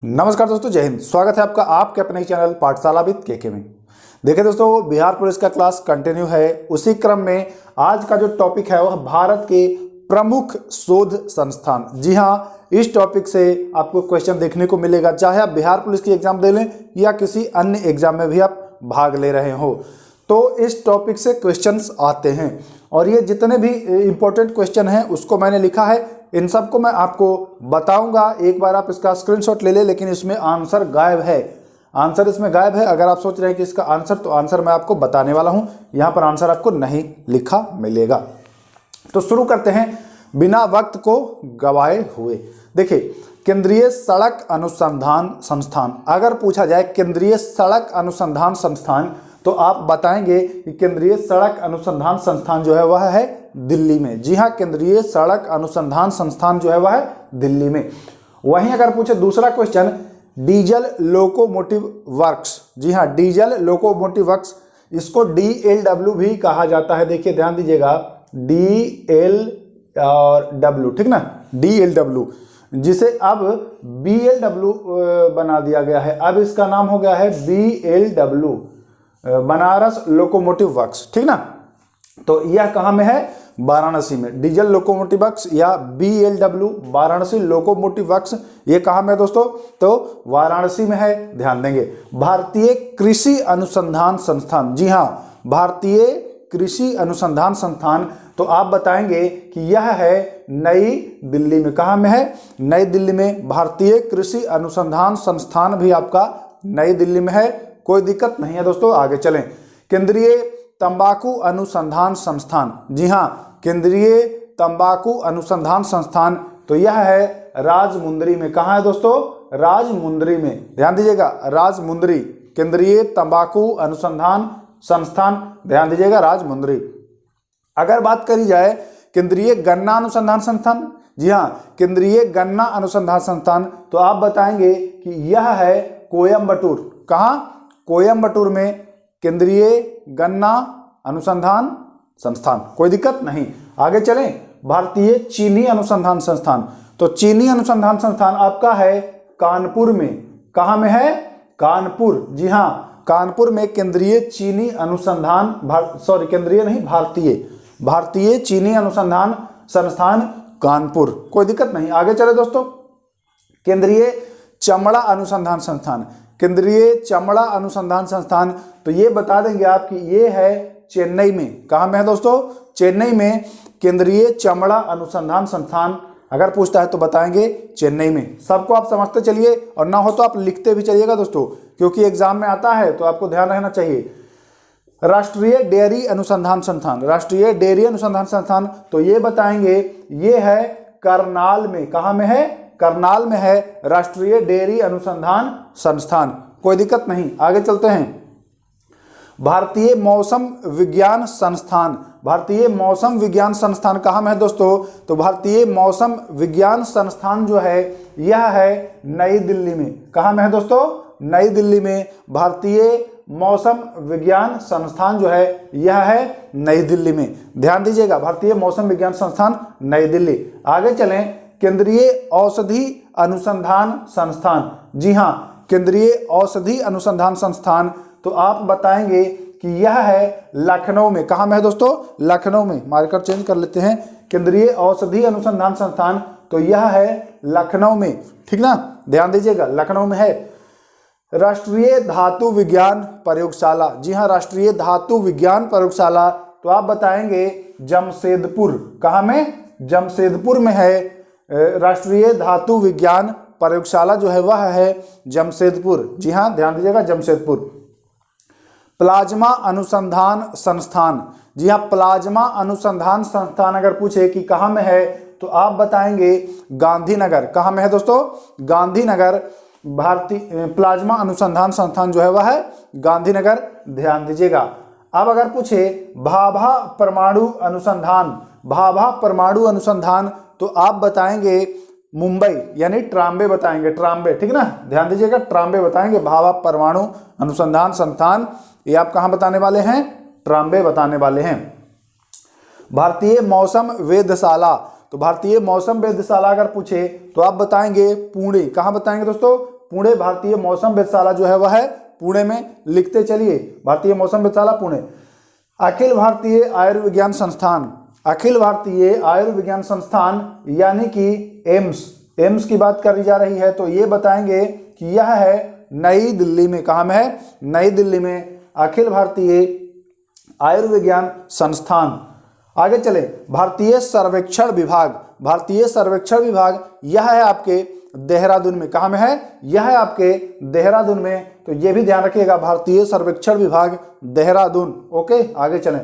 नमस्कार दोस्तों, जय हिंद। स्वागत है आपका आपके अपने चैनल पाठशाला विद केके में। देखिए दोस्तों, बिहार पुलिस का क्लास कंटिन्यू है। उसी क्रम में आज का जो टॉपिक है वह भारत के प्रमुख शोध संस्थान। जी हाँ, इस टॉपिक से आपको क्वेश्चन देखने को मिलेगा, चाहे आप बिहार पुलिस की एग्जाम दे लें या किसी अन्य एग्जाम में भी आप भाग ले रहे हो, तो इस टॉपिक से क्वेश्चंस आते हैं। और ये जितने भी इंपॉर्टेंट क्वेश्चन हैं उसको मैंने लिखा है, इन सब को मैं आपको बताऊंगा। एक बार आप इसका स्क्रीनशॉट ले लें, लेकिन इसमें आंसर गायब है। आंसर इसमें गायब है। अगर आप सोच रहे हैं कि इसका आंसर, तो आंसर मैं आपको बताने वाला हूं। यहां पर आंसर आपको नहीं लिखा मिलेगा। तो शुरू करते हैं बिना वक्त को गवाए हुए। देखिए, केंद्रीय सड़क अनुसंधान संस्थान, अगर पूछा जाए केंद्रीय सड़क अनुसंधान संस्थान, तो आप बताएंगे कि केंद्रीय सड़क अनुसंधान संस्थान जो है वह है दिल्ली में। जी हाँ, केंद्रीय सड़क अनुसंधान संस्थान जो है वह है दिल्ली में। वहीं अगर पूछे दूसरा क्वेश्चन, डीजल लोकोमोटिव वर्क्स, जी हाँ, डीजल लोकोमोटिव वर्क्स, इसको DLW भी कहा जाता है। देखिए ध्यान दीजिएगा, DLW, ठीक ना, DLW, जिसे अब BLW बना दिया गया है। अब इसका नाम हो गया है BLW, बनारस लोकोमोटिव वर्क्स, ठीक ना। तो यह कहाँ में है? वाराणसी में। डीजल लोकोमोटिव वर्क्स या BLW वाराणसी लोकोमोटिव वर्क्स, ये कहाँ में है दोस्तों? तो वाराणसी में है, ध्यान देंगे। भारतीय कृषि अनुसंधान संस्थान, जी हाँ, भारतीय कृषि अनुसंधान संस्थान, तो आप बताएंगे कि यह है नई दिल्ली में। कहाँ में है? नई दिल्ली में। भारतीय कृषि अनुसंधान संस्थान भी आपका नई दिल्ली में है, कोई दिक्कत नहीं है दोस्तों। आगे चलें, केंद्रीय तंबाकू अनुसंधान संस्थान, जी हाँ, केंद्रीय तंबाकू अनुसंधान संस्थान, तो यह है राजमुंदरी में। कहाँ है दोस्तों? राजमुंदरी में। ध्यान दीजिएगा, राजमुंदरी, केंद्रीय तंबाकू अनुसंधान संस्थान, ध्यान दीजिएगा, राजमुंदरी। अगर बात करी जाए केंद्रीय गन्ना अनुसंधान संस्थान, जी हाँ, केंद्रीय गन्ना अनुसंधान संस्थान, तो आप बताएंगे कि यह है कोयम्बटूर। कहाँ? कोयम्बटूर में केंद्रीय गन्ना अनुसंधान संस्थान, कोई दिक्कत नहीं। आगे चलें, भारतीय चीनी अनुसंधान संस्थान, तो चीनी अनुसंधान संस्थान आपका है कानपुर में। कहाँ में है? कानपुर, जी हाँ, कानपुर में केंद्रीय चीनी अनुसंधान, केंद्रीय नहीं, भारतीय चीनी अनुसंधान संस्थान कानपुर, कोई दिक्कत नहीं। आगे चले दोस्तों, केंद्रीय चमड़ा अनुसंधान संस्थान, केंद्रीय चमड़ा अनुसंधान संस्थान, तो ये बता देंगे आप कि ये है चेन्नई में। कहाँ में है दोस्तों? चेन्नई में केंद्रीय चमड़ा अनुसंधान संस्थान। अगर पूछता है तो बताएंगे चेन्नई में। सबको आप समझते चलिए, और ना हो तो आप लिखते भी चलिएगा दोस्तों, क्योंकि एग्जाम में आता है तो आपको ध्यान रहना चाहिए। राष्ट्रीय डेयरी अनुसंधान संस्थान, राष्ट्रीय डेयरी अनुसंधान संस्थान, तो ये बताएंगे ये है करनाल में। कहाँ में है? करनाल में है राष्ट्रीय डेयरी अनुसंधान संस्थान, कोई दिक्कत नहीं। आगे चलते हैं, भारतीय मौसम विज्ञान संस्थान, भारतीय मौसम विज्ञान संस्थान कहाँ में है दोस्तों? तो भारतीय मौसम विज्ञान संस्थान जो है यह है नई दिल्ली में। कहाँ में है दोस्तों? नई दिल्ली में। भारतीय मौसम विज्ञान संस्थान जो है यह है नई दिल्ली में। ध्यान दीजिएगा, भारतीय मौसम विज्ञान संस्थान नई दिल्ली। आगे चलें, केंद्रीय औषधि अनुसंधान संस्थान, जी हाँ, केंद्रीय औषधि अनुसंधान संस्थान, तो आप बताएंगे कि यह है लखनऊ में। कहाँ में है दोस्तों? लखनऊ में। मार्कर चेंज कर लेते हैं, केंद्रीय औषधि अनुसंधान संस्थान, तो यह है लखनऊ में, ठीक ना, ध्यान दीजिएगा, लखनऊ में है। राष्ट्रीय धातु विज्ञान प्रयोगशाला, जी हाँ, राष्ट्रीय धातु विज्ञान प्रयोगशाला, तो आप बताएंगे जमशेदपुर। कहाँ में? जमशेदपुर में है राष्ट्रीय धातु विज्ञान प्रयोगशाला जो है वह है जमशेदपुर, जी हाँ, ध्यान दीजिएगा, जमशेदपुर। प्लाज्मा अनुसंधान संस्थान, जी हाँ, प्लाज्मा अनुसंधान संस्थान अगर पूछे कि कहाँ में है, तो आप बताएंगे गांधीनगर। कहाँ में है दोस्तों? गांधीनगर। भारतीय प्लाज्मा अनुसंधान संस्थान जो है वह है गांधीनगर, ध्यान दीजिएगा। अब अगर पूछे भाभा परमाणु अनुसंधान, भाभा परमाणु अनुसंधान, तो आप बताएंगे मुंबई, यानी ट्राम्बे बताएंगे, ट्राम्बे, ठीक ना, ध्यान दीजिएगा, ट्राम्बे बताएंगे। भाभा परमाणु अनुसंधान संस्थान, ये आप कहाँ बताने वाले हैं? ट्राम्बे बताने वाले हैं। भारतीय मौसम वेधशाला, तो भारतीय मौसम वेधशाला अगर पूछे तो आप बताएंगे पुणे। कहाँ बताएंगे दोस्तों? पुणे भारतीय मौसम वेधशाला जो है वह है पुणे में, लिखते चलिए भारतीय मौसम वेधशाला पुणे। अखिल भारतीय आयुर्विज्ञान संस्थान, अखिल भारतीय आयुर्विज्ञान संस्थान यानी कि एम्स, एम्स की बात करी जा रही है, तो ये बताएंगे कि यह है नई दिल्ली में। कहाँ में है? नई दिल्ली में अखिल भारतीय आयुर्विज्ञान संस्थान। आगे चले, भारतीय सर्वेक्षण विभाग, भारतीय सर्वेक्षण विभाग यह है आपके देहरादून में। कहाँ में है? यह है आपके देहरादून में, तो ये भी ध्यान रखिएगा, भारतीय सर्वेक्षण विभाग देहरादून। ओके, आगे चलें।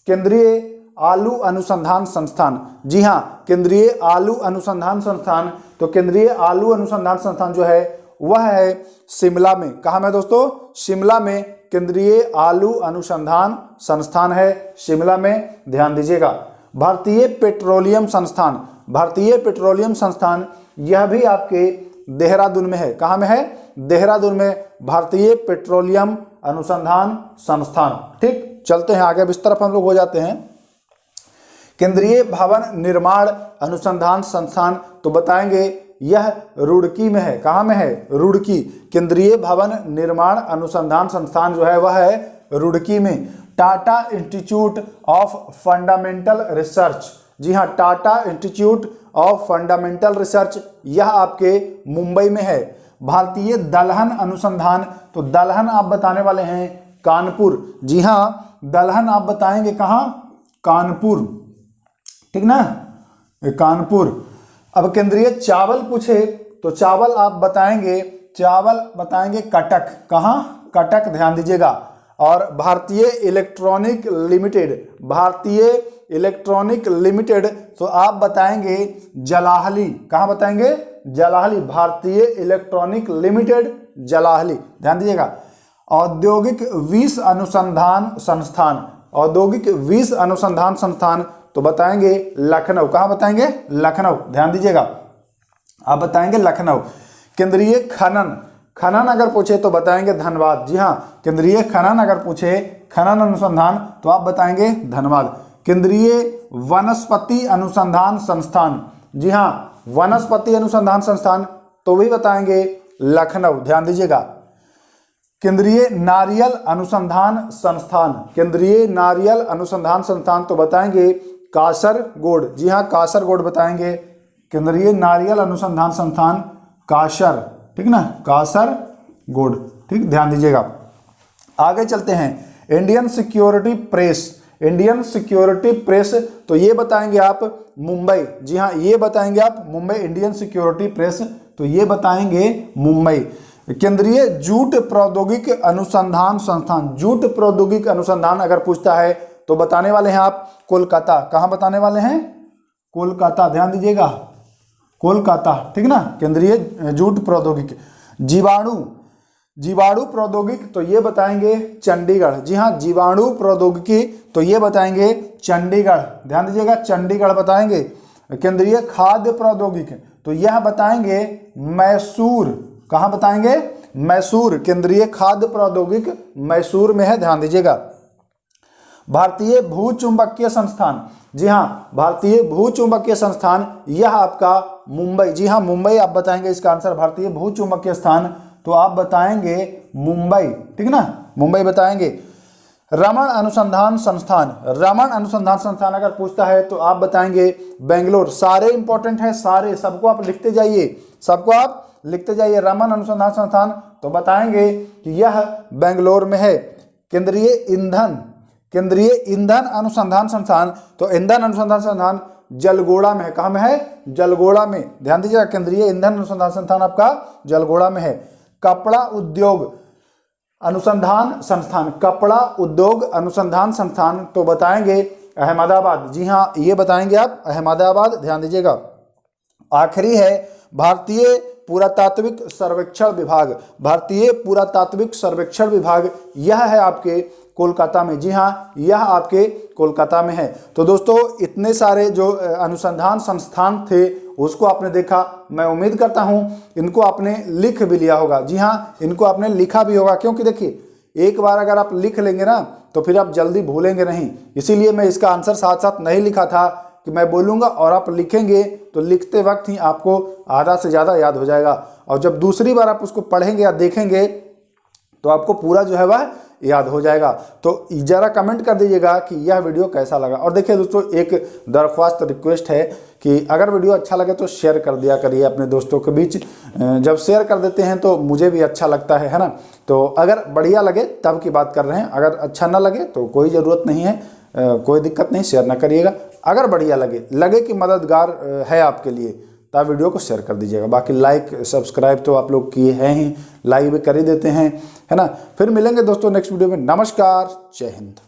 केंद्रीय आलू अनुसंधान संस्थान, जी हाँ, केंद्रीय आलू अनुसंधान संस्थान, तो केंद्रीय आलू अनुसंधान संस्थान जो है वह है शिमला में। कहाँ में दोस्तों? शिमला में केंद्रीय आलू अनुसंधान संस्थान है, शिमला में, ध्यान दीजिएगा। भारतीय पेट्रोलियम संस्थान, भारतीय पेट्रोलियम संस्थान यह भी आपके देहरादून में है। कहाँ में है? देहरादून में भारतीय पेट्रोलियम अनुसंधान संस्थान। ठीक, चलते हैं आगे, अब इस तरफ हम लोग हो जाते हैं। केंद्रीय भवन निर्माण अनुसंधान संस्थान, तो बताएंगे यह रुड़की में है। कहाँ में है? रुड़की। केंद्रीय भवन निर्माण अनुसंधान संस्थान जो है वह है रुड़की में। Tata Institute of Fundamental Research, जी हाँ, Tata Institute of Fundamental Research यह आपके मुंबई में है। भारतीय दलहन अनुसंधान, तो दलहन आप बताने वाले हैं कानपुर, जी हाँ, दलहन आप बताएंगे कहाँ? कानपुर, ठीक ना, कानपुर। अब केंद्रीय चावल पूछे तो चावल आप बताएंगे, चावल बताएंगे कटक। कहाँ? कटक, ध्यान दीजिएगा। और भारतीय इलेक्ट्रॉनिक लिमिटेड, भारतीय इलेक्ट्रॉनिक लिमिटेड, तो आप बताएंगे जलाहली। कहाँ बताएंगे? जलाहली, भारतीय इलेक्ट्रॉनिक लिमिटेड जलाहली, ध्यान दीजिएगा। औद्योगिक विष अनुसंधान संस्थान, औद्योगिक विष अनुसंधान संस्थान, तो बताएंगे लखनऊ। कहाँ बताएंगे? लखनऊ, ध्यान दीजिएगा, आप बताएंगे लखनऊ। केंद्रीय खनन, खनन अगर पूछे तो बताएंगे धनबाद, जी हाँ, केंद्रीय खनन अगर पूछे, खनन अनुसंधान, तो आप बताएंगे धनबाद। केंद्रीय वनस्पति अनुसंधान संस्थान, जी हाँ, वनस्पति अनुसंधान संस्थान, तो भी बताएंगे लखनऊ, ध्यान दीजिएगा। केंद्रीय नारियल अनुसंधान संस्थान, केंद्रीय नारियल अनुसंधान संस्थान, तो बताएंगे कासरगोड, जी हाँ, कासरगोड बताएंगे। केंद्रीय नारियल अनुसंधान संस्थान कासर, ठीक ना, कासरगोड, ठीक, ध्यान दीजिएगा। आगे चलते हैं। Indian security press, Indian security press, तो ये बताएंगे आप मुंबई, जी हाँ, ये बताएंगे आप मुंबई, इंडियन सिक्योरिटी प्रेस, तो ये बताएंगे मुंबई। केंद्रीय जूट प्रौद्योगिक अनुसंधान संस्थान, जूट प्रौद्योगिक अनुसंधान अगर पूछता है तो बताने वाले हैं आप कोलकाता। कहाँ बताने वाले हैं? कोलकाता, ध्यान दीजिएगा, कोलकाता, ठीक ना। केंद्रीय जूट प्रौद्योगिक। जीवाणु, जीवाणु प्रौद्योगिक, तो ये बताएंगे चंडीगढ़, जी हाँ, जीवाणु प्रौद्योगिकी, तो ये बताएंगे चंडीगढ़, ध्यान दीजिएगा, चंडीगढ़ बताएंगे। केंद्रीय खाद्य प्रौद्योगिकी, तो यह बताएंगे मैसूर। कहाँ बताएंगे? मैसूर, केंद्रीय खाद्य प्रौद्योगिकी मैसूर में है, ध्यान दीजिएगा। भारतीय भूचुंबकीय संस्थान, जी हाँ, भारतीय भूचुंबकीय संस्थान यह आपका मुंबई, जी हाँ, मुंबई आप बताएंगे इसका आंसर। भारतीय भूचुंबकीय स्थान, तो आप बताएंगे मुंबई, ठीक ना, मुंबई बताएंगे। रमन अनुसंधान संस्थान, रमन अनुसंधान संस्थान अगर पूछता है तो आप बताएंगे बेंगलोर। सारे इंपॉर्टेंट है, सारे, सबको आप लिखते जाइए, सबको आप लिखते जाइए। रमन अनुसंधान संस्थान, तो बताएंगे कि यह बेंगलोर में है। केंद्रीय ईंधन, केंद्रीय ईंधन अनुसंधान संस्थान, तो ईंधन अनुसंधान संस्थान जलगोड़ा में है। कहाँ में है? जलगोड़ा में, ध्यान दीजिएगा, केंद्रीय ईंधन अनुसंधान संस्थान आपका जलगोड़ा में है। कपड़ा उद्योग अनुसंधान संस्थान, कपड़ा उद्योग अनुसंधान संस्थान, तो बताएंगे अहमदाबाद, जी हाँ, ये बताएंगे आप अहमदाबाद, ध्यान दीजिएगा। आखिरी है भारतीय पुरातात्विक सर्वेक्षण विभाग, भारतीय पुरातात्विक सर्वेक्षण विभाग यह है आपके कोलकाता में, जी हाँ, यह आपके कोलकाता में है। तो दोस्तों इतने सारे जो अनुसंधान संस्थान थे उसको आपने देखा, मैं उम्मीद करता हूं इनको आपने लिख भी लिया होगा, जी हाँ, इनको आपने लिखा भी होगा, क्योंकि देखिए एक बार अगर आप लिख लेंगे ना तो फिर आप जल्दी भूलेंगे नहीं। इसीलिए मैं इसका आंसर साथ साथ नहीं लिखा था कि मैं बोलूँगा और आप लिखेंगे तो लिखते वक्त ही आपको आधा से ज़्यादा याद हो जाएगा, और जब दूसरी बार आप उसको पढ़ेंगे या देखेंगे तो आपको पूरा जो है वह याद हो जाएगा। तो ज़रा कमेंट कर दीजिएगा कि यह वीडियो कैसा लगा। और देखिए दोस्तों, एक दरख्वास्त रिक्वेस्ट है कि अगर वीडियो अच्छा लगे तो शेयर कर दिया करिए अपने दोस्तों के बीच। जब शेयर कर देते हैं तो मुझे भी अच्छा लगता है ना। तो अगर बढ़िया लगे तब की बात कर रहे हैं, अगर अच्छा ना लगे तो कोई ज़रूरत नहीं है, कोई दिक्कत नहीं, शेयर ना करिएगा। अगर बढ़िया लगे कि मददगार है आपके लिए, तब वीडियो को शेयर कर दीजिएगा। बाकी लाइक सब्सक्राइब तो आप लोग किए हैं ही, लाइक भी कर ही देते हैं, है ना। फिर मिलेंगे दोस्तों नेक्स्ट वीडियो में। नमस्कार, जय हिंद।